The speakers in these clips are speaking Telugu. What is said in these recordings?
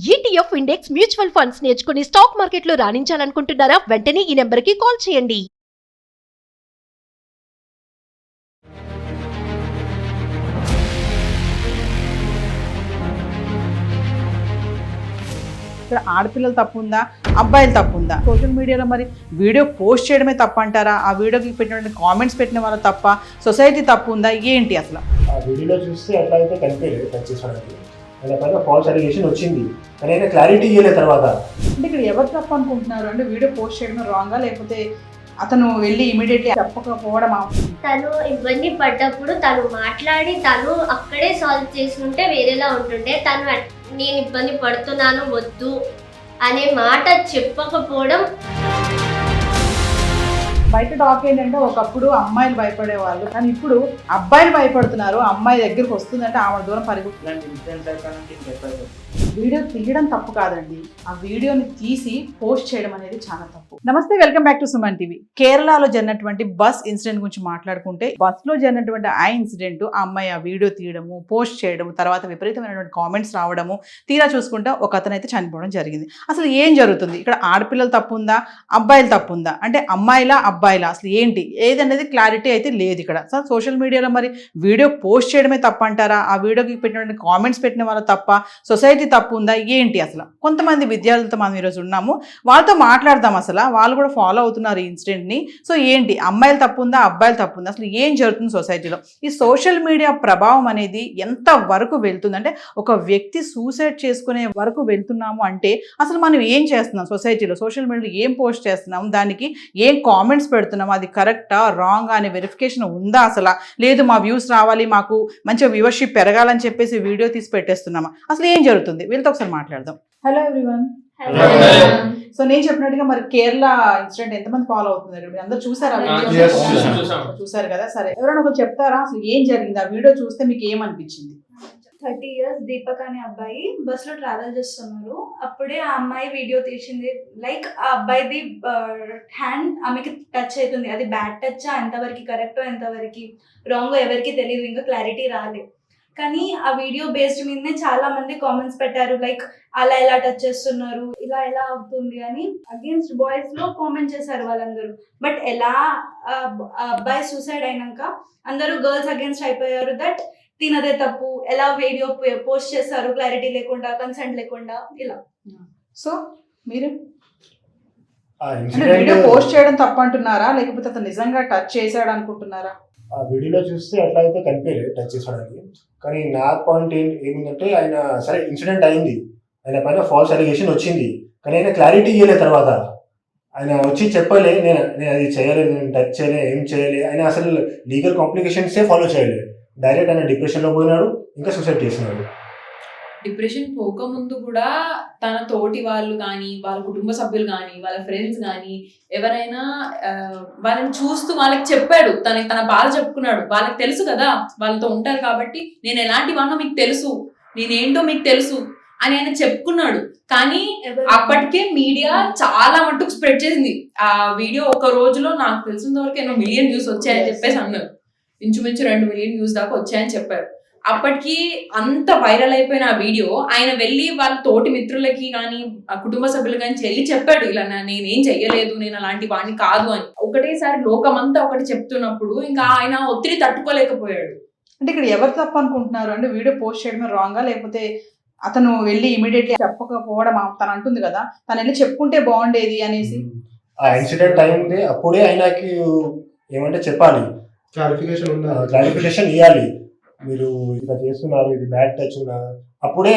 ETF ఇండెక్స్ మ్యూచువల్ ఫండ్స్ నేర్చుకుని స్టాక్ మార్కెట్లో రాణించాలనుకుంటున్నారా? వెంటనే ఈ నెంబర్కి కాల్ చేయండి. ఇక్కడ ఆడపిల్లలు తప్పు ఉందా, అబ్బాయిలు తప్పు ఉందా? సోషల్ మీడియాలో మరి వీడియో పోస్ట్ చేయడమే తప్పు అంటారా? ఆ వీడియోకి పెట్టినటువంటి కామెంట్స్ పెట్టిన వాళ్ళు తప్ప, సొసైటీ తప్పు ఉందా, ఏంటి అసలు? ఆ వీడియోలో చూస్తే అట్లా అయితే కనిపించలేదు టచ్ చేసడానికి. ఆయన పైన ఫాల్స్ అలిగేషన్ వచ్చింది, కానీ ఆయన క్లారిటీ ఇవ్వలేదు తర్వాత. అంటే ఇక్కడ ఎవరు తప్పు అనుకుంటున్నారు? అంటే వీడియో పోస్ట్ చేయడమే రాంగా, లేకపోతే అతను వెళ్ళి ఇమీడియట్లీ చెప్పకపోవడం? తను ఇబ్బంది పడ్డప్పుడు తను మాట్లాడి తను అక్కడే సాల్వ్ చేసుకుంటే వేరేలా ఉంటుండే. తను నేను ఇబ్బంది పడుతున్నాను వద్దు అనే మాట చెప్పకపోవడం. బయట టాక్ ఏంటంటే ఒకప్పుడు అమ్మాయిలు భయపడేవాళ్ళు, కానీ ఇప్పుడు అబ్బాయిలు భయపడుతున్నారు. అమ్మాయి దగ్గరికి వస్తుందంటే ఆమె దూరం వీడియో తీయడం తప్పు కాదండి, ఆ వీడియోని తీసి పోస్ట్ చేయడం అనేది చాలా తప్పు. నమస్తే, welcome back to Suman TV. కేరళలో జరిగినటువంటి బస్ ఇన్సిడెంట్ గురించి మాట్లాడుకుంటే, బస్ లో జరిగినటువంటి ఆ ఇన్సిడెంట్, ఆ అమ్మాయి ఆ వీడియో తీయడము, పోస్ట్ చేయడము, తర్వాత విపరీతమైనటువంటి కామెంట్స్ రావడము, తీరా చూసుకుంటే ఒక అతను అయితే చనిపోవడం జరిగింది. అసలు ఏం జరుగుతుంది ఇక్కడ? ఆడపిల్లలు తప్పు ఉందా, అబ్బాయిలు తప్పు ఉందా? అంటే అమ్మాయిలా అబ్బాయిలా, అసలు ఏంటి ఏదనేది క్లారిటీ అయితే లేదు ఇక్కడ. సో సోషల్ మీడియాలో మరి వీడియో పోస్ట్ చేయడమే తప్పు అంటారా? ఆ వీడియోకి పెట్టినటువంటి కామెంట్స్ పెట్టిన వాళ్ళు తప్ప, సొసైటీ తప్పు ఉందా, ఏంటి అసలు? కొంతమంది విద్యార్థులతో మనం ఈరోజు ఉన్నాము, వాళ్ళతో మాట్లాడదాం. అసలు వాళ్ళు కూడా ఫాలో అవుతున్నారు ఈ ఇన్సిడెంట్ని. సో ఏంటి, అమ్మాయిలు తప్పు ఉందా, అబ్బాయిలు తప్పు ఉందా, అసలు ఏం జరుగుతుంది సొసైటీలో? ఈ సోషల్ మీడియా ప్రభావం అనేది ఎంత వరకు వెళ్తుందంటే, ఒక వ్యక్తి సూసైడ్ చేసుకునే వరకు వెళ్తున్నాము అంటే అసలు మనం ఏం చేస్తున్నాం సొసైటీలో? సోషల్ మీడియాలో ఏం పోస్ట్ చేస్తున్నాం, దానికి ఏం కామెంట్స్ పెడుతున్నాం, అది కరెక్టా రాంగా అనే వెరిఫికేషన్ ఉందా అసలు? లేదు మా వ్యూస్ రావాలి, మాకు మంచిగా వ్యూవర్షిప్ పెరగాలని చెప్పేసి వీడియో తీసి పెట్టేస్తున్నామా? అసలు ఏం జరుగుతుంది? వీళ్ళతో ఒకసారి మాట్లాడదాం. Hello everyone. సో నేను చెప్పినట్టుగా మరి కేరళ ఇన్సిడెంట్ ఎంతమంది ఫాలో అవుతున్నారు? మీరు అందరూ చూసారా? చూసారు కదా. సరే, ఎవరైనా ఒకరు చెప్తారా అసలు ఏం జరిగింది? ఆ వీడియో చూస్తే మీకు ఏమనిపించింది? 30 years దీపక్ అనే అబ్బాయి బస్ లో ట్రావెల్ చేస్తున్నారు. అప్పుడే ఆ అమ్మాయి వీడియో తీసింది. లైక్ ఆ అబ్బాయిది హ్యాండ్ ఆమెకి టచ్ అవుతుంది. అది బ్యాడ్ టచ్, ఎంతవరకు కరెక్టో ఎంతవరకు రాంగో ఎవరికి తెలియదు, ఇంకా క్లారిటీ రాలేదు. కానీ ఆ వీడియో బేస్డ్ మీదనే చాలా మంది కామెంట్స్ పెట్టారు, లైక్ అలా ఎలా టచ్ చేస్తున్నారు, ఇలా ఎలా అవుతుంది అని అగేన్స్ట్ బాయ్స్ లో కామెంట్ చేశారు వాళ్ళందరూ. బట్ ఎలా అబ్బాయి సూసైడ్ అయినాక అందరూ గర్ల్స్ అగేన్స్ట్ అయిపోయారు, దట్ తినదే తప్పు, ఎలా వీడియో పోస్ట్ చేస్తారు క్లారిటీ లేకుండా, కన్సెంట్ లేకుండా, ఇలా. సో మీరు వీడియో పోస్ట్ చేయడం తప్పు అంటున్నారా, లేకపోతే అతను నిజంగా టచ్ చేశాడు అనుకుంటున్నారా? ఆ వీడియోలో చూస్తే అట్లా అయితే కనిపించలేదు టచ్ చేసడానికి. కానీ నా పాయింట్ ఏమిటంటే, ఆయన సరే ఇన్సిడెంట్ అయింది, ఆయన పైన ఫాల్స్ అలిగేషన్ వచ్చింది, కానీ ఆయన క్లారిటీ ఇవ్వలేదు తర్వాత. ఆయన వచ్చి చెప్పలే, నేను అది చేయలేదు, నేను టచ్ చేయలే, ఏం చేయలే. ఆయన అసలు లీగల్ కాంప్లికేషన్సే ఫాలో చేయలేదు. డైరెక్ట్ ఆయన డిప్రెషన్లో పోయినాడు, ఇంకా సూసైడ్ చేసినాడు. డిప్రెషన్ పోకముందు కూడా తన తోటి వాళ్ళు కానీ, వాళ్ళ కుటుంబ సభ్యులు కానీ, వాళ్ళ ఫ్రెండ్స్ కానీ ఎవరైనా వాళ్ళని చూస్తూ వాళ్ళకి చెప్పాడు, తన బాధ చెప్పుకున్నాడు. వాళ్ళకి తెలుసు కదా, వాళ్ళతో ఉంటారు కాబట్టి, నేను ఎలాంటి వాడినో మీకు తెలుసు, నేనేంటో మీకు తెలుసు అని ఆయన చెప్పుకున్నాడు. కానీ అప్పటికే మీడియా చాలా మట్టుకు స్ప్రెడ్ చేసింది ఆ వీడియో. ఒక రోజులో నాకు తెలిసినంత వరకు 1 మిలియన్ వ్యూస్ వచ్చాయని చెప్పేసి అన్నారు. ఇంచుమించు 2 మిలియన్ వ్యూస్ దాకా వచ్చాయని చెప్పారు. అప్పటికి అంత వైరల్ అయిపోయిన ఆ వీడియో ఆయన వెళ్ళి వాళ్ళ తోటి మిత్రులకి కానీ, కుటుంబ సభ్యులు కానీ వెళ్ళి చెప్పాడు, ఇలా నేనేం చెయ్యలేదు, నేను అలాంటి వాడిని కాదు అని. ఒకటేసారి లోకమంతా ఒకటి చెప్తున్నప్పుడు ఇంకా ఆయన ఒత్తిడి తట్టుకోలేకపోయాడు. అంటే ఇక్కడ ఎవరు తప్పు అనుకుంటున్నారు? అంటే వీడియో పోస్ట్ చేయడమే రాంగా, లేకపోతే అతను వెళ్ళి ఇమీడియట్లీ చెప్పకపోవడం? తను అంటుంది కదా, తను వెళ్ళి చెప్పుకుంటే బాగుండేది అనేసి. ఆ ఇన్సిడెంట్ అయింది, అప్పుడే ఆయనకి ఏమంటే చెప్పాలి, క్లారిఫికేషన్ ఇవ్వాలి. మీరు ఇలా చేస్తున్నారు, ఇది బ్యాడ్ టచ్ ఉన్నా, అప్పుడే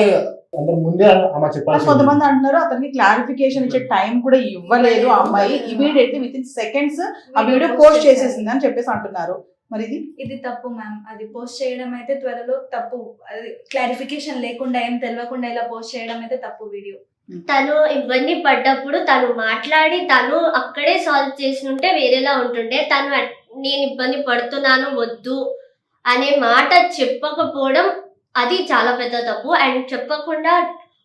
అందరి ముందే అమ్మ చెప్పాలి. కొంతమంది అంటున్నారు అతనికి క్లారిఫికేషన్ ఇచ్చే టైం కూడా ఇవ్వలేదు ఆ అమ్మాయి, ఇమీడియట్లీ విత్ ఇన్ సెకండ్స్ ఆ వీడియో పోస్ట్ చేసేసింది అని చెప్పేసి అంటున్నారు. మరి ఇది తప్పు మ్యామ్. అది పోస్ట్ చేయడం అయితే త్వరలో తప్పు. అది క్లారిఫికేషన్ లేకుండా, ఏం తెలియకుండా ఇలా పోస్ట్ చేయడం అయితే తప్పు వీడియో. తను ఇబ్బంది పడ్డప్పుడు తను మాట్లాడి తను అక్కడే సాల్వ్ చేసుకుంటే వేరేలా ఉంటుండే. తను నేను ఇబ్బంది పడుతున్నాను వద్దు అనే మాట చెప్పకపోవడం అది చాలా పెద్ద తప్పు. అండ్ చెప్పకుండా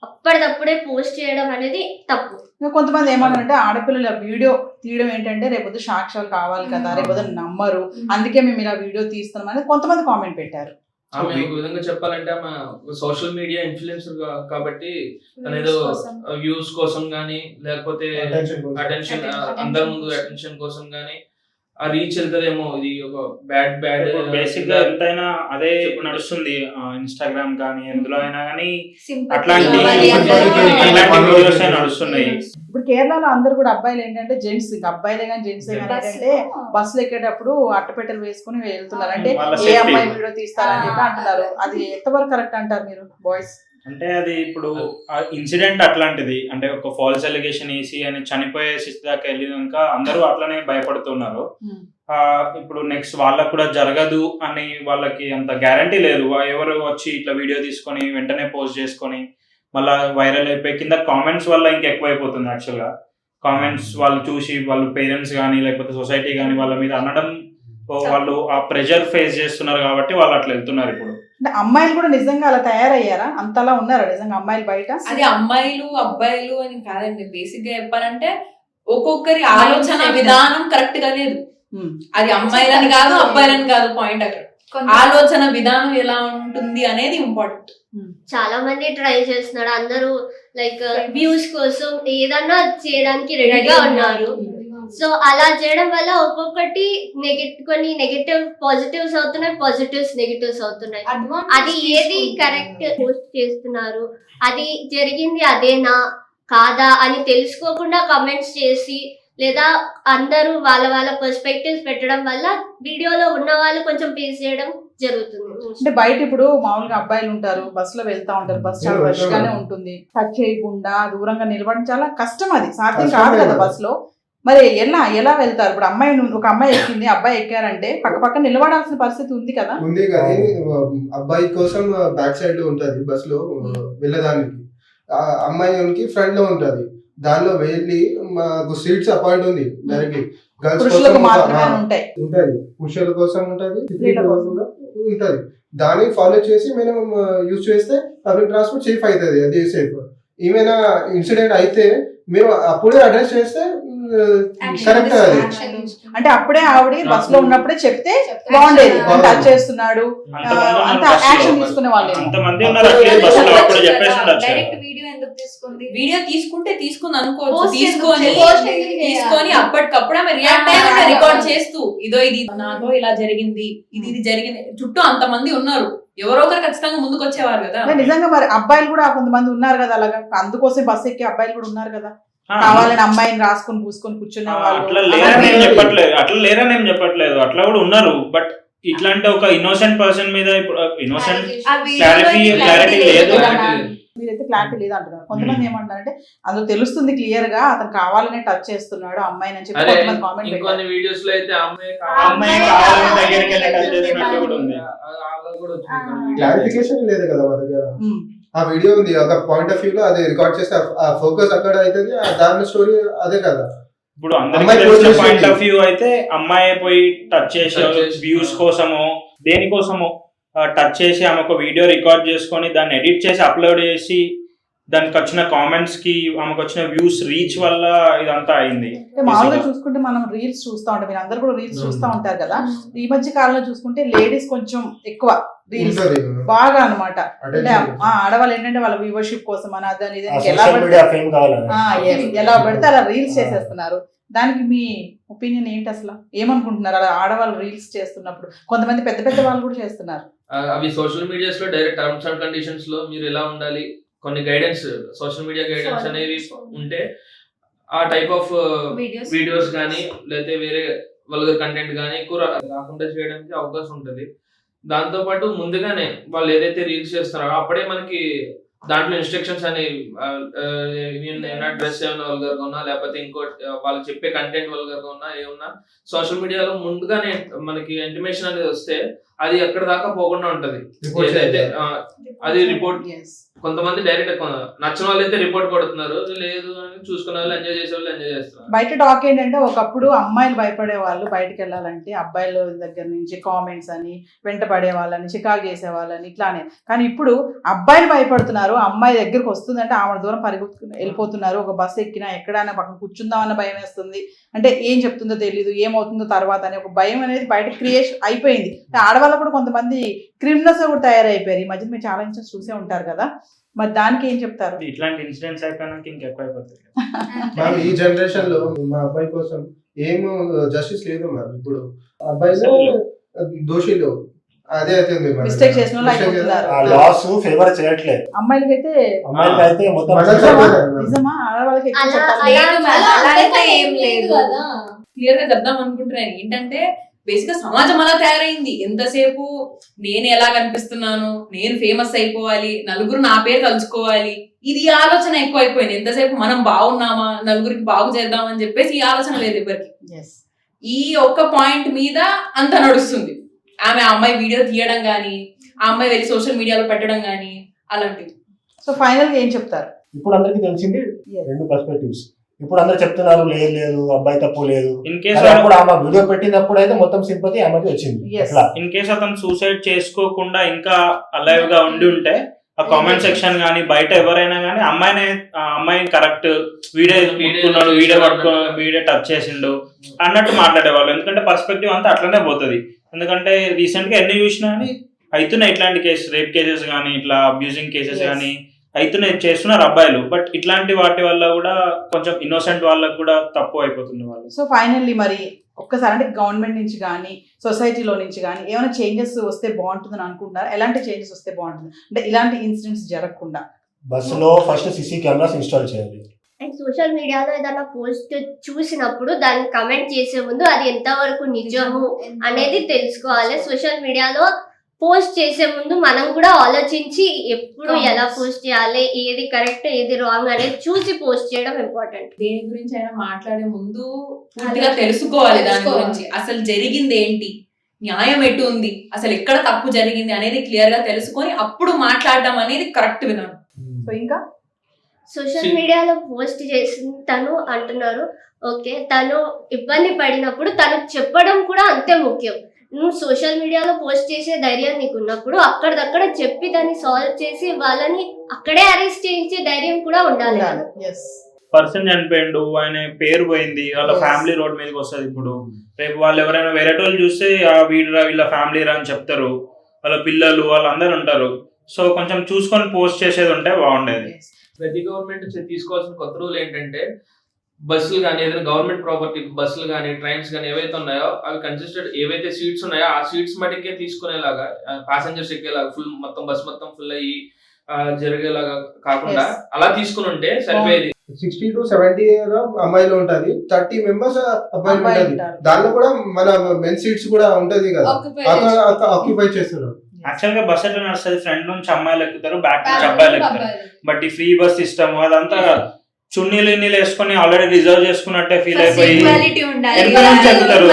అప్పటిదప్పుడే పోస్ట్ చేయడం అనేది తప్పు. కొంతమంది ఏమన్నారంటే, ఆడపిల్లల వీడియో తీయడం ఏంటంటే రేపొద్దు సాక్ష్యాలు కావాలి కదా, రేపొద్దు నమ్మరు, అందుకే మేము ఇలా వీడియో తీస్తున్నాం అనేది కొంతమంది కామెంట్ పెట్టారు. ఆమె ఒక విధంగా చెప్పాలంటే ఆమె సోషల్ మీడియా ఇన్ఫ్లుయెన్సర్ కాబట్టి తన ఏదో వ్యూస్ కోసం గానీ లేకపోతే అటెన్షన్ అందరి ముందు అటెన్షన్ కోసం గానీ ఆ రీచ్ వెళ్తదేమో. ఇది ఒక బ్యాడ్ బేసిక్ గా ఎంతైనా అదే నడుస్తుంది ఇన్స్టాగ్రామ్ కానీ ఎందులో అయినా కానీ అట్లాంటి వీడియోస్ నడుస్తున్నాయి. ఇప్పుడు కేరళలో అందరు కూడా అబ్బాయిలు ఏంటంటే జెంట్స్, ఇంకా అబ్బాయిలే కానీ జెంట్సే కానీ ఏంటంటే బస్సులు ఎక్కేటప్పుడు అట్టపెట్టెలు వేసుకుని వెళ్తున్నారు. అంటే ఏ అమ్మాయి వీడియో తీస్తారని చెప్పి అంటున్నారు. అది ఎంతవరకు కరెక్ట్ అంటారు మీరు బాయ్స్? అంటే అది ఇప్పుడు ఇన్సిడెంట్ అట్లాంటిది, అంటే ఒక ఫాల్స్ అలిగేషన్ వేసి ఆయన చనిపోయే స్థితి దాకా వెళ్ళినాక అందరూ అట్లనే భయపడుతున్నారు. ఇప్పుడు నెక్స్ట్ వాళ్ళకు కూడా జరగదు అని వాళ్ళకి అంత గ్యారంటీ లేదు. ఎవరు వచ్చి ఇట్లా వీడియో తీసుకొని వెంటనే పోస్ట్ చేసుకొని మళ్ళీ వైరల్ అయిపోయి కింద కామెంట్స్ వల్ల ఇంకా ఎక్కువైపోతుంది. యాక్చువల్గా కామెంట్స్ వాళ్ళు చూసి వాళ్ళు పేరెంట్స్ కానీ లేకపోతే సొసైటీ కానీ వాళ్ళ మీద అనడం, వాళ్ళు ఆ ప్రెషర్ ఫేస్ చేస్తున్నారు కాబట్టి వాళ్ళు అట్లా వెళ్తున్నారు. ఇప్పుడు అమ్మాయిలు కూడా నిజంగా అలా తయారయ్యారా? అంతలా ఉన్నారా నిజంగా అమ్మాయిలు బయట? అది అమ్మాయిలు అబ్బాయిలు అని కాదండి. బేసిక్ గా చెప్పాలంటే ఒక్కొక్కరి ఆలోచన విధానం కరెక్ట్ గా లేదు. అది అమ్మాయిలని కాదు అబ్బాయిలని కాదు, పాయింట్ అక్కడ ఆలోచన విధానం ఎలా ఉంటుంది అనేది ఇంపార్టెంట్. చాలా మంది ట్రై చేస్తున్నారు. అందరూ లైక్ వ్యూస్ కోసం ఏదన్నా చేయడానికి రెడీగా ఉన్నారు. సో అలా చేయడం వల్ల ఒక్కొక్కటి కొన్ని నెగటివ్ పాజిటివ్స్ అవుతున్నాయి, పాజిటివ్స్ నెగటివ్స్ అవుతున్నాయి. అది ఏది కరెక్ట్ పోస్ట్ చేస్తున్నారు, అది జరిగింది అదేనా కాదా అని తెలుసుకోకుండా కమెంట్స్ చేసి లేదా అందరూ వాళ్ళ వాళ్ళ పర్స్పెక్టివ్స్ పెట్టడం వల్ల వీడియోలో ఉన్న వాళ్ళు కొంచెం ఫేస్ చేయడం జరుగుతుంది. అంటే బయట ఇప్పుడు మామూలుగా అబ్బాయిలు ఉంటారు, బస్ లో వెళ్తా ఉంటారు, బస్ చాలా రష్ గానే ఉంటుంది, టచ్ చేయకుండా దూరంగా నిలబడడం చాలా కష్టం. అది సాధ్యం కాదు కదా బస్ లో. మరి ఎలా వెళ్తారు? ఇప్పుడు అమ్మాయి ఒక అమ్మాయి ఎక్కింది, అబ్బాయి ఎక్కారంటే పక్క నిలబడాల్సిన పరిస్థితి ఉంది కదా. ఉంది కానీ అబ్బాయి కోసం బ్యాక్ సైడ్ లో ఉంటది బస్ లో వెళ్ళడానికి, అమ్మాయికి ఫ్రంట్ లో ఉంటది. దానిలో వెళ్ళి మాకు సీట్స్ అపాయింట్ ఉంది డైరెక్ట్లీ గర్ల్స్ కోసం ఉంటది, పురుషుల కోసం ఉంటది, ఉంటది. దాన్ని ఫాలో చేసి మనం యూజ్ చేస్తే పబ్లిక్ ట్రాన్స్పోర్ట్ సేఫ్ అవుతుంది. అది సేఫ్. ఏమైనా ఇన్సిడెంట్ అయితే మేము అప్పుడే అడ్రస్ చేస్తే కరెక్ట్. అది అంటే అప్పుడే ఆవిడ బస్ లో ఉన్నప్పుడే చెప్తే బాగుండేది. టచ్ చేస్తున్నాడు అంత యాక్షన్ తీసుకునే వాళ్ళు డైరెక్ట్ వీడియో ఎందుకు తీసుకుంది? వీడియో తీసుకుంది అనుకోవచ్చు, తీసుకొని అప్పటికప్పుడు ఆమె రియాక్ట్ అయ్యి రికార్డ్ చేస్తూ ఇది నాతో ఇలా జరిగింది, ఇది జరిగింది. చుట్టూ అంతమంది ఉన్నారు, ఎవరో ఒకరు ఖచ్చితంగా ముందుకు వచ్చేవారు కదా. నిజంగా మరి అబ్బాయిలు కూడా కొంతమంది ఉన్నారు కదా అలాగా, అందుకోసం బస్ ఎక్కి అబ్బాయిలు కూడా ఉన్నారు కదా, కావాలని అమ్మాయిని రాసుకొని పూసుకొని కూర్చునే వాళ్ళు. అట్లా లేరని ఏం చెప్పట్లేదు, అట్లా కూడా ఉన్నారు. బట్ ఇట్లాంటి ఒక ఇన్నోసెంట్ పర్సన్ మీద ఇప్పుడు ఇన్నోసెంట్ క్లారిటీ లేదు. మీరైతే క్లారిటీ లేదు అంటున్నారు. కొంతమంది ఏమంటారంటే అందులో తెలుస్తుంది క్లియర్ గా అతను కావాలనే టచ్ చేస్తున్నాడు అమ్మాయిని అని చెప్పి కొంతమంది కామెంట్ పెట్టారు. వీడియోస్ లో అయితే అమ్మాయి కావాలని దగ్గరికి వెళ్ళి టచ్ చేసినట్టు కూడా ఉంది. క్లారిఫికేషన్ లేదు కదా మా దగ్గర. ఆ వీడియో ఉంది, ఒక పాయింట్ ఆఫ్ వ్యూ లో అది రికార్డ్ చేస్తే ఆ ఫోకస్ అక్కడ అవుతుంది, దాని స్టోరీ అదే కదా. ఇప్పుడు అందరికీ పాయింట్ ఆఫ్ వ్యూ అయితే అమ్మాయి పోయి టచ్ చేసి వ్యూస్ కోసమో దేనికోసమో టచ్ చేసి ఆమె ఒక వీడియో రికార్డ్ చేసుకొని దాన్ని ఎడిట్ చేసి అప్లోడ్ చేసి దానికి వచ్చిన కామెంట్స్ కి ఆమెకు వచ్చిన వ్యూస్ రీచ్ వల్ల ఇదంతా అయింది. మామూలుగా చూసుకుంటే మనం రీల్స్ చూస్తూ ఉంటాం, మీరు అందరు కూడా రీల్స్ చూస్తూ ఉంటారు కదా. ఈ మధ్య కాలంలో చూసుకుంటే లేడీస్ కొంచెం ఎక్కువ రీల్స్ బాగా అనమాట. అంటే ఆడవాళ్ళు ఏంటంటే వాళ్ళ వ్యూవర్షిప్ కోసం అని అదని ఎలా పడితే అలా రీల్స్ చేసేస్తున్నారు. దానికి మీ ఒపీనియన్ ఏంటి? అసలు ఏమనుకుంటున్నారు అలా ఆడవాళ్ళు రీల్స్ చేస్తున్నప్పుడు? కొంతమంది పెద్ద వాళ్ళు కూడా చేస్తున్నారు. అవి సోషల్ మీడియాస్ లో డైరెక్ట్ టర్మ్స్ అండ్ కండిషన్స్ లో మీరు ఎలా ఉండాలి, కొన్ని గైడెన్స్ సోషల్ మీడియా గైడెన్స్ అనేవి ఉంటే ఆ టైప్ ఆఫ్ వీడియోస్ కానీ లేకపోతే వేరే వల్గర్ కంటెంట్ కానీ ఎక్కువ రాకుండా చేయడానికి అవకాశం ఉంటుంది. దాంతో పాటు ముందుగానే వాళ్ళు ఏదైతే రీల్స్ చేస్తున్నారో అప్పుడే మనకి దాంట్లో ఇన్స్ట్రక్షన్స్ అని ఏమైనా డ్రెస్ ఏమైనా వల్గర్ గా ఉన్నా లేకపోతే ఇంకోటి వాళ్ళు చెప్పే కంటెంట్ వల్గర్ గా ఉన్నా ఏమన్నా సోషల్ మీడియాలో ముందుగానే మనకి ఇంటిమేషన్ అనేది వస్తే అది ఎక్కడ దాకా పోకుండా ఉంటది. ఏదైతే అది రిపోర్ట్ కొంతమంది డైరెక్ట్ నచ్చిన వాళ్ళు అయితే రిపోర్ట్ కొడుతున్నారు, లేదు అని చూసుకునే వాళ్ళు ఎంజాయ్ చేసే వాళ్ళు ఎంజాయ్ చేస్తున్నారు. బయట టాక్ ఏంటంటే ఒకప్పుడు అమ్మాయిలు భయపడే వాళ్ళు బయటకు వెళ్ళాలంటే అబ్బాయిల దగ్గర నుంచి కామెంట్స్ అని, వెంట పడే వాళ్ళని, చికాకు చేసే వాళ్ళని ఇట్లానే. కానీ ఇప్పుడు అబ్బాయిలు భయపడుతున్నారు, అమ్మాయి దగ్గరకు వస్తుందంటే ఆమె దూరం పరిగెత్తుకుని వెళ్ళిపోతున్నారు. ఒక బస్సు ఎక్కినా ఎక్కడైనా పక్కన కూర్చుందామన్న భయం వేస్తుంది, అంటే ఏం చెప్తుందో తెలియదు, ఏమవుతుందో తర్వాత అని ఒక భయం అనేది బయట క్రియేట్ అయిపోయింది. ఆడవాళ్ళు కూడా కొంతమంది క్రిమినల్స్ కూడా తయారైపోయారు. ఈ మధ్య మీరు చాలా ఇన్సిడెంట్స్ చూసే ఉంటారు కదా, మరి దానికి ఏం చెప్తారు? ఇట్లాంటి ఇన్సిడెంట్స్ అయిపోయినాక ఇంకెక్కువ అయిపోతుంది. మ్యామ్ ఈ జనరేషన్ లో మా అబ్బాయి కోసం ఏం జస్టిస్ లేదు మ్యామ్. ఇప్పుడు అబ్బాయిలు దోషులు అదే అయితే మిస్టేక్ చేసిన వాళ్ళు అయిపోతున్నారు. ఆ లాస్ ఫేవర్ చేయట్లేదు అమ్మాయిలకైతే. అమ్మాయిలకైతే మొత్తం నిజమా? ఆడవాళ్ళకి ఎక్కువ అలా- చట్టాలు అలా- లేవు. అలా అయితే ఏం లేదు. క్లియర్ గా చెప్దాం అనుకుంటున్నాను ఏంటంటే బేసిక్ గా సమాజం అలా తయారైంది. ఎంతసేపు నేను ఎలా కనిపిస్తున్నాను, నేను ఫేమస్ అయిపోవాలి, నలుగురు నా పేరు తలుచుకోవాలి, ఇది ఆలోచన ఎక్కువ అయిపోయింది. ఎంతసేపు మనం బాగున్నామా, నలుగురికి బాగు చేద్దామని చెప్పేసి ఈ ఆలోచన లేదు ఎవరికి. Yes. ఈ ఒక్క పాయింట్ మీద అంత నడుస్తుంది. ఆమె ఆ అమ్మాయి వీడియో తీయడం గానీ, ఆ అమ్మాయి వెళ్ళి సోషల్ మీడియాలో పెట్టడం గానీ అలాంటివి. సో ఫైనల్ గా ఏం చెప్తారు? ఇప్పుడు అందరికి తెలిసింది Yes. రెండు పర్స్పెక్టివ్స్. ఇప్పుడు అందరు చెప్తున్నారు లేదు అబ్బాయి తప్పు లేదు. ఇన్ కేస్ కానీ అప్పుడు ఆమె వీడియో పెట్టినప్పుడు అయితే మొత్తం సింపతి ఆమెకి వచ్చింది. Yes. అట్లా ఇన్ కేస్ అతను సూసైడ్ చేసుకోకుండా ఇంకా అలైవ్ గా ఉండి ఉంటే ఆ కామెంట్ సెక్షన్ గానీ బయట ఎవరైనా గానీ అమ్మాయిని కరెక్ట్ వీడియో ముట్టుకున్నాడు, వీడియో టచ్ చేసిండు అన్నట్టు మాట్లాడేవాళ్ళు. ఎందుకంటే పర్స్పెక్టివ్ అంతా అట్లనే పోతుంది. ఎందుకంటే రీసెంట్ గా ఎన్ని చూసినా కానీ అవుతున్నాయి ఇట్లాంటి కేసెస్, రేప్ కేసెస్ కానీ, ఇట్లా అబ్యూజింగ్ కేసెస్ కానీ అవుతున్నాయి, చేస్తున్నారు అబ్బాయిలు. బట్ ఇట్లాంటి వాటి వల్ల కూడా కొంచెం ఇన్నోసెంట్ వాళ్ళకు కూడా తప్పు అయిపోతుంది వాళ్ళు. సో ఫైనల్లీ మరి ఒక్కసారి అంటే గవర్నమెంట్ నుంచి కానీ సొసైటీలో నుంచి కానీ ఏమైనా చేంజెస్ వస్తే బాగుంటుందని అనుకుంటున్నారు? ఎలాంటి చేంజెస్ వస్తే బాగుంటుంది అంటే ఇలాంటి ఇన్సిడెంట్స్ జరగకుండా? బస్సులో ఫస్ట్ సీసీ కెమెరాస్ ఇన్స్టాల్ చేయాలి. అండ్ సోషల్ మీడియాలో ఏదైనా పోస్ట్ చూసినప్పుడు దాన్ని కమెంట్ చేసే ముందు అది ఎంతవరకు నిజము అనేది తెలుసుకోవాలి. సోషల్ మీడియాలో పోస్ట్ చేసే ముందు మనం కూడా ఆలోచించి ఎప్పుడు ఎలా పోస్ట్ చేయాలి, ఏది కరెక్ట్ ఏది రాంగ్ అనేది చూసి పోస్ట్ చేయడం ఇంపార్టెంట్. దేని గురించి అయినా మాట్లాడే ముందు పూర్తిగా తెలుసుకోవాలి దాని గురించి. అసలు జరిగింది ఏంటి, న్యాయం ఎటు ఉంది, అసలు ఎక్కడ తప్పు జరిగింది అనేది క్లియర్ గా తెలుసుకొని అప్పుడు మాట్లాడడం అనేది కరెక్ట్ విధానం. సో ఇంకా సోషల్ మీడియాలో పోస్ట్ చేసి తను అంటున్నారు, ఓకే తను ఇబ్బంది పడినప్పుడు తను చెప్పడం కూడా అంతే ముఖ్యం. నువ్వు సోషల్ మీడియాలో పోస్ట్ చేసే ధైర్యం నీకు ఉన్నప్పుడు అక్కడదక్కడ చెప్పి దాన్ని సాల్వ్ చేసి వాళ్ళని అక్కడే అరెస్ట్ చేయించే ధైర్యం కూడా ఉండాలి. పర్సన్ చనిపోయిండు, ఆయన పేరు పోయింది, వాళ్ళ ఫ్యామిలీ రోడ్ మీదకి వస్తుంది. ఇప్పుడు రేపు వాళ్ళు ఎవరైనా వేరే వాళ్ళు చూస్తే వీళ్ళ ఫ్యామిలీ రా అని చెప్తారు, వాళ్ళ పిల్లలు వాళ్ళందరూ ఉంటారు. సో కొంచెం చూసుకొని పోస్ట్ చేసేది ఉంటే బాగుండేది. ప్రతి గవర్నమెంట్ తీసుకోవాల్సిన కొత్త రూల్ ఏంటంటే బస్సులు కానీ ఏదైనా గవర్నమెంట్ ప్రాపర్టీ బస్సులు కానీ ట్రైన్స్ కానీ ఏవైతే ఉన్నాయో అవి కన్సిస్టెడ్ ఏవైతే సీట్స్ ఉన్నాయో ఆ సీట్స్ మటుకే తీసుకునేలాగా, ప్యాసింజర్స్ ఎక్కేలాగా ఫుల్ మొత్తం బస్ మొత్తం ఫుల్ అయ్యి జరిగేలాగా కాకుండా అలా తీసుకుని ఉంటే సరిపోయేది. 60 to 70 అమ్మాయిలు ఉంటది, 30 మెంబర్స్ అబ్బాయిలు ఉంటది. దానిలో కూడా మన మెన్ సీట్స్ కూడా ఉంటది కదా, ఆక్యుపై చేస్తారు. యాక్చువల్ గా బస్ ఎట్లా నడుస్తుంది, ఫ్రంట్ నుంచి అమ్మాయిలు ఎక్కుతారు, బ్యాక్ నుంచి అబ్బాయిలు ఎక్కుతారు. బట్ ఈ ఫ్రీ బస్ సిస్టమ్ అదంతా చున్నీలు వేసుకొని ఆల్రెడీ రిజర్వ్ చేసుకున్నట్టే ఫీల్ అయిపోయి ఎంత నుంచి ఎక్కుతారు,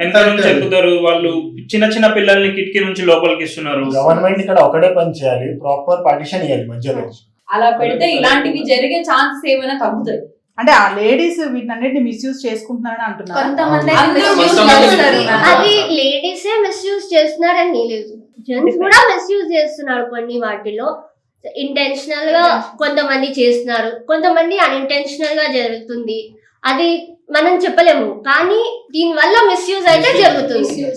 ఎంత నుంచి ఎక్కుతారు. వాళ్ళు చిన్న పిల్లల్ని కిటికీ నుంచి లోపలికి ఇస్తున్నారు. గవర్నమెంట్ ఇక్కడ ఒకటే పని చేయాలి, ప్రాపర్ పార్టిషన్ ఇవ్వాలి మధ్యలో. అలా పెడితే ఇలాంటివి జరిగే ఛాన్సెస్ ఏమైనా తగ్గుతాయి. అంటే ఆ లేడీస్ వీటన్నిటిని మిస్యూజ్ చేసుకుంటున్నారని అంటున్నారు. అది లేడీసే మిస్యూజ్ చేస్తున్నారని లేదు, జెంట్స్ కూడా మిస్యూజ్ చేస్తున్నారు. కొన్ని వాటిలో ఇంటెన్షనల్ గా కొంతమంది చేస్తున్నారు, కొంతమంది అన్ఇంటెన్షనల్ గా జరుగుతుంది. అది మనం చెప్పలేము, కానీ దీని వల్ల మిస్యూజ్ అయితే జరుగుతుంది.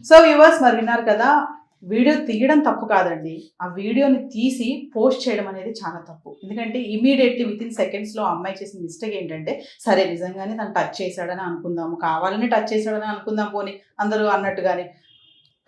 సో వ్యూవర్స్ మరి విన్నారు కదా, వీడియో తీయడం తప్పు కాదండి, ఆ వీడియోని తీసి పోస్ట్ చేయడం అనేది చాలా తప్పు. ఎందుకంటే ఇమీడియట్లీ వితిన్ సెకండ్స్లో అమ్మాయి చేసిన మిస్టేక్ ఏంటంటే, సరే నిజంగానే తను టచ్ చేశాడని అనుకుందాము, కావాలని టచ్ చేశాడని అనుకుందాం పోనీ అందరూ అన్నట్టుగానే,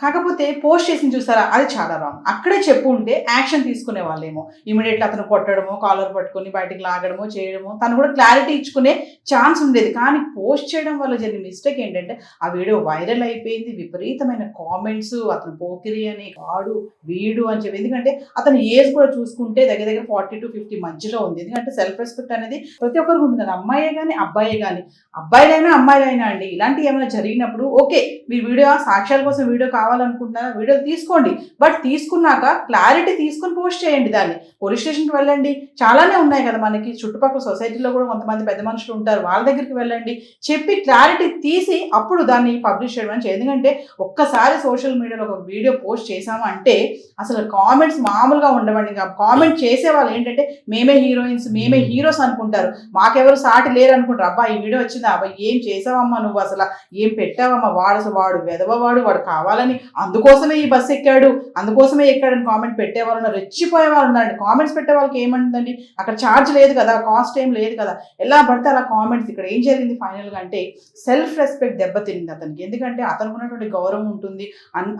కాకపోతే పోస్ట్ చేసి చూసారా అది చాలా రాంగ్. అక్కడే చెప్పు ఉంటే యాక్షన్ తీసుకునే వాళ్ళేమో, ఇమీడియట్లీ అతను కొట్టడమో కాలర్ పట్టుకొని బయటికి లాగడమో చేయడమో తను కూడా క్లారిటీ ఇచ్చుకునే ఛాన్స్ ఉండేది. కానీ పోస్ట్ చేయడం వల్ల జరిగిన మిస్టేక్ ఏంటంటే ఆ వీడియో వైరల్ అయిపోయింది, విపరీతమైన కామెంట్స్, అతను పోకిరి అని కాడు వీడు అని చెప్పి. ఎందుకంటే అతని ఏజ్ కూడా చూసుకుంటే దగ్గర 40 to 50 మధ్యలో ఉంది. ఎందుకంటే సెల్ఫ్ రెస్పెక్ట్ అనేది ప్రతి ఒక్కరికి ఉంటుంది, అమ్మాయే కానీ అబ్బాయే కానీ, అబ్బాయిలైనా అమ్మాయిలైనా అండి. ఇలాంటివి ఏమైనా జరిగినప్పుడు ఓకే, మీ వీడియో సాక్ష్యాల కోసం వీడియో కావాలనుకుంటున్నారా వీడియో తీసుకోండి, బట్ తీసుకున్నాక క్లారిటీ తీసుకొని పోస్ట్ చేయండి. దాన్ని పోలీస్ స్టేషన్కి వెళ్ళండి, చాలానే ఉన్నాయి కదా మనకి చుట్టుపక్కల సొసైటీలో కూడా కొంతమంది పెద్ద మనుషులు ఉంటారు, వాళ్ళ దగ్గరికి వెళ్ళండి, చెప్పి క్లారిటీ తీసి అప్పుడు దాన్ని పబ్లిష్ చేయడం అని. ఎందుకంటే ఒక్కసారి సోషల్ మీడియాలో ఒక వీడియో పోస్ట్ చేసాము అంటే అసలు కామెంట్స్ మామూలుగా ఉండవండి. ఇంకా కామెంట్ చేసే వాళ్ళు ఏంటంటే మేమే హీరోయిన్స్, మేమే హీరోస్ అనుకుంటారు, మాకెవరు సాటి లేరు అనుకుంటారు. అబ్బా ఈ వీడియో వచ్చిందా, అబ్బా ఏం చేసావమ్మా నువ్వు, అసలు ఏం పెట్టావమ్మా, వాడు వెదవవాడు, వాడు కావాలని అందుకోసమే ఈ బస్సు ఎక్కాడు, అందుకోసమే ఎక్కాడని కామెంట్ పెట్టేవాళ్ళు ఉన్నారు, రెచ్చిపోయే వాళ్ళు ఉన్నారండి. కామెంట్స్ పెట్టే వాళ్ళకి ఏమంటుందండి, అక్కడ ఛార్జ్ లేదు కదా, కాస్ట్ ఏం లేదు కదా, ఎలా పడితే అలా కామెంట్స్. ఇక్కడ ఏం జరిగింది ఫైనల్గా అంటే సెల్ఫ్ రెస్పెక్ట్ దెబ్బతింది అతనికి. ఎందుకంటే అతనికి ఉన్నటువంటి గౌరవం ఉంటుంది,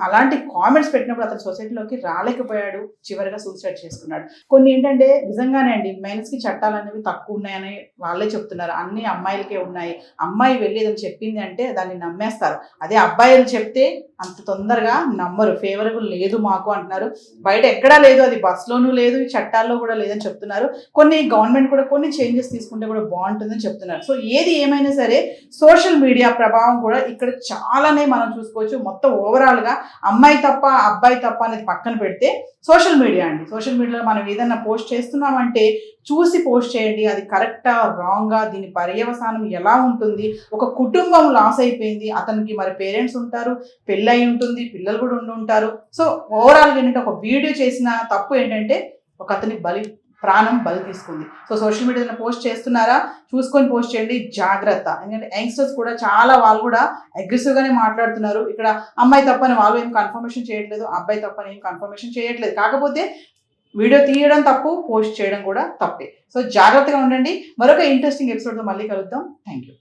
అలాంటి కామెంట్స్ పెట్టినప్పుడు అతను సొసైటీలోకి రాలేకపోయాడు, చివరిగా సూసైడ్ చేసుకున్నాడు. కొన్ని ఏంటంటే నిజంగానే అండి మెన్స్కి చట్టాలు అనేవి తక్కువ ఉన్నాయని వాళ్ళే చెప్తున్నారు, అన్ని అమ్మాయిలకే ఉన్నాయి, అమ్మాయి వెళ్ళి ఏదని చెప్పింది అంటే దాన్ని నమ్మేస్తారు. అదే అబ్బాయిలు చెప్తే అంత తొందరగా నమ్మరు, ఫేవరబుల్ లేదు మాకు అంటున్నారు. బయట ఎక్కడా లేదు, అది బస్లోనూ లేదు, చట్టాల్లో కూడా లేదని చెప్తున్నారు. కొన్ని గవర్నమెంట్ కూడా కొన్ని చేంజెస్ తీసుకుంటే కూడా బాగుంటుందని చెప్తున్నారు. సో ఏది ఏమైనా సరే సోషల్ మీడియా ప్రభావం కూడా ఇక్కడ చాలానే మనం చూసుకోవచ్చు. మొత్తం ఓవరాల్గా అమ్మాయి తప్ప అబ్బాయి తప్ప అనేది పక్కన పెడితే సోషల్ మీడియా అండి, సోషల్ మీడియాలో మనం ఏదైనా పోస్ట్ చేస్తున్నామంటే చూసి పోస్ట్ చేయండి, అది కరెక్టా రాంగా, దీని పర్యవసానం ఎలా ఉంటుంది. ఒక కుటుంబం లాస్ అయిపోయింది, అతనికి మరి పేరెంట్స్ ఉంటారు, పెళ్ళయి ఉంటుంది, పిల్లలు కూడా ఉంటారు. సో ఓవరాల్గా ఏంటంటే ఒక వీడియో చేసిన తప్పు ఏంటంటే ఒక అతని ప్రాణం బలి తీసుకుంది. సో సోషల్ మీడియాలో పోస్ట్ చేస్తున్నారా చూసుకొని పోస్ట్ చేయండి, జాగ్రత్త. ఎందుకంటే యంగ్స్టర్స్ కూడా చాలా వాళ్ళు కూడా అగ్రెసివ్గానే మాట్లాడుతున్నారు. ఇక్కడ అమ్మాయి తప్పని వాళ్ళు ఏం కన్ఫర్మేషన్ చేయట్లేదు, అబ్బాయి తప్పని ఏం కన్ఫర్మేషన్ చేయట్లేదు. కాకపోతే వీడియో తీయడం తప్పు, పోస్ట్ చేయడం కూడా తప్పే. సో జాగ్రత్తగా ఉండండి. మరొక ఇంట్రెస్టింగ్ ఎపిసోడ్తో మళ్ళీ కలుద్దాం. Thank you.